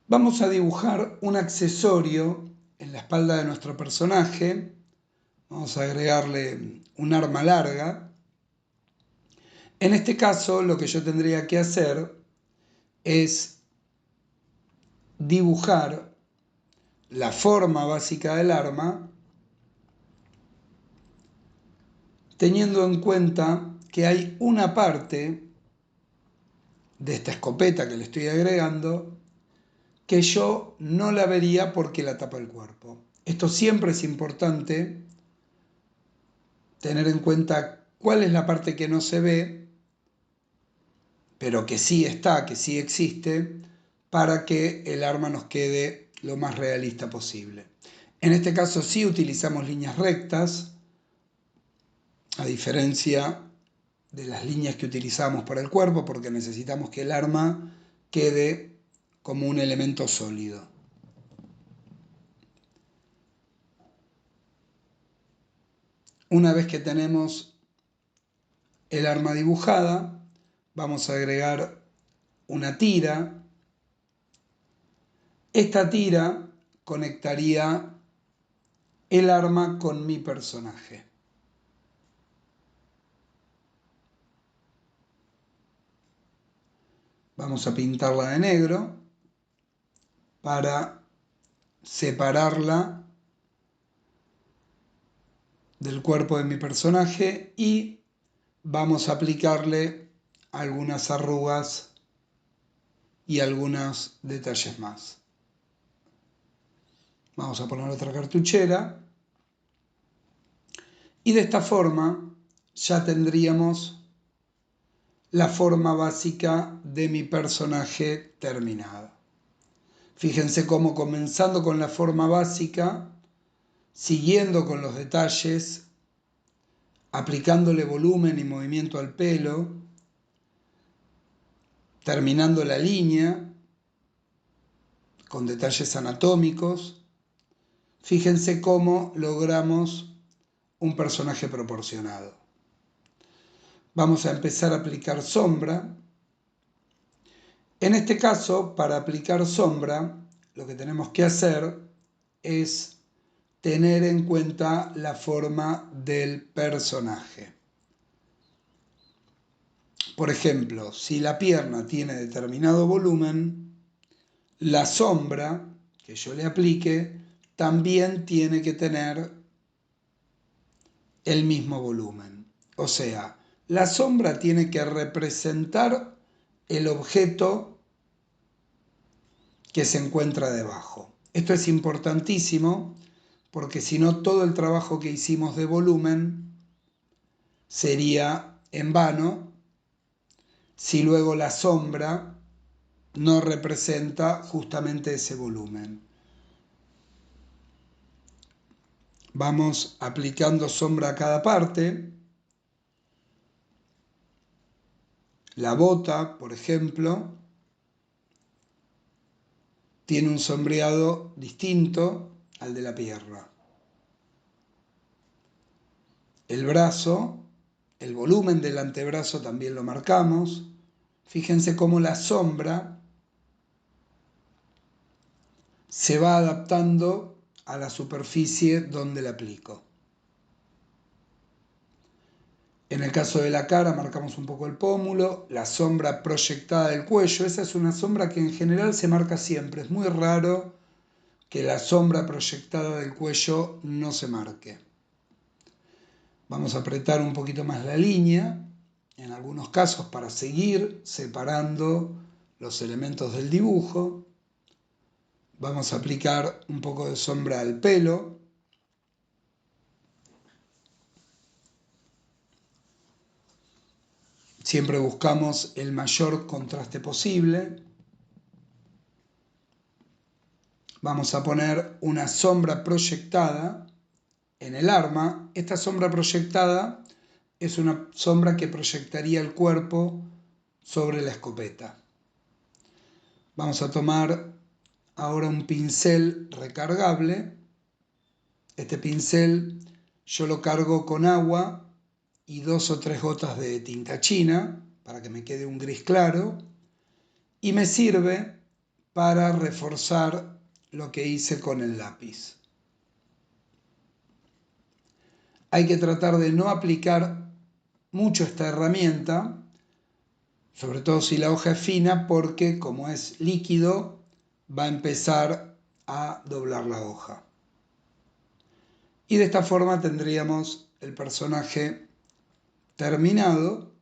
Vamos a dibujar un accesorio en la espalda de nuestro personaje. Vamos a agregarle un arma larga. En este caso, lo que yo tendría que hacer es dibujar la forma básica del arma, teniendo en cuenta que hay una parte de esta escopeta que le estoy agregando que yo no la vería porque la tapa el cuerpo. Esto siempre es importante tener en cuenta cuál es la parte que no se ve, pero que sí está, que sí existe, para que el arma nos quede lo más realista posible. En este caso sí utilizamos líneas rectas, a diferencia de las líneas que utilizamos para el cuerpo, porque necesitamos que el arma quede como un elemento sólido. Una vez que tenemos el arma dibujada, vamos a agregar una tira. Esta tira conectaría el arma con mi personaje. Vamos a pintarla de negro para separarla del cuerpo de mi personaje y vamos a aplicarle algunas arrugas y algunos detalles más. Vamos a poner otra cartuchera y de esta forma ya tendríamos la forma básica de mi personaje terminada. Fíjense cómo comenzando con la forma básica, siguiendo con los detalles, aplicándole volumen y movimiento al pelo, terminando la línea con detalles anatómicos. Fíjense cómo logramos un personaje proporcionado. Vamos a empezar a aplicar sombra. En este caso, para aplicar sombra, lo que tenemos que hacer es tener en cuenta la forma del personaje. Por ejemplo, si la pierna tiene determinado volumen, la sombra que yo le aplique también tiene que tener el mismo volumen. O sea, la sombra tiene que representar el objeto que se encuentra debajo. Esto es importantísimo porque si no todo el trabajo que hicimos de volumen sería en vano si luego la sombra no representa justamente ese volumen. Vamos aplicando sombra a cada parte. La bota, por ejemplo, tiene un sombreado distinto al de la pierna. El brazo, el volumen del antebrazo también lo marcamos. Fíjense cómo la sombra se va adaptando a la superficie donde la aplico. En el caso de la cara marcamos un poco el pómulo, la sombra proyectada del cuello. Esa es una sombra que en general se marca siempre. Es muy raro que la sombra proyectada del cuello no se marque. Vamos a apretar un poquito más la línea, en algunos casos para seguir separando los elementos del dibujo. Vamos a aplicar un poco de sombra al pelo. Siempre buscamos el mayor contraste posible. Vamos a poner una sombra proyectada en el arma. Esta sombra proyectada es una sombra que proyectaría el cuerpo sobre la escopeta. Vamos a tomar ahora un pincel recargable. Este pincel yo lo cargo con agua y 2 o 3 gotas de tinta china para que me quede un gris claro y me sirve para reforzar lo que hice con el lápiz. Hay que tratar de no aplicar mucho esta herramienta, sobre todo si la hoja es fina, porque como es líquido, va a empezar a doblar la hoja. Y de esta forma tendríamos el personaje terminado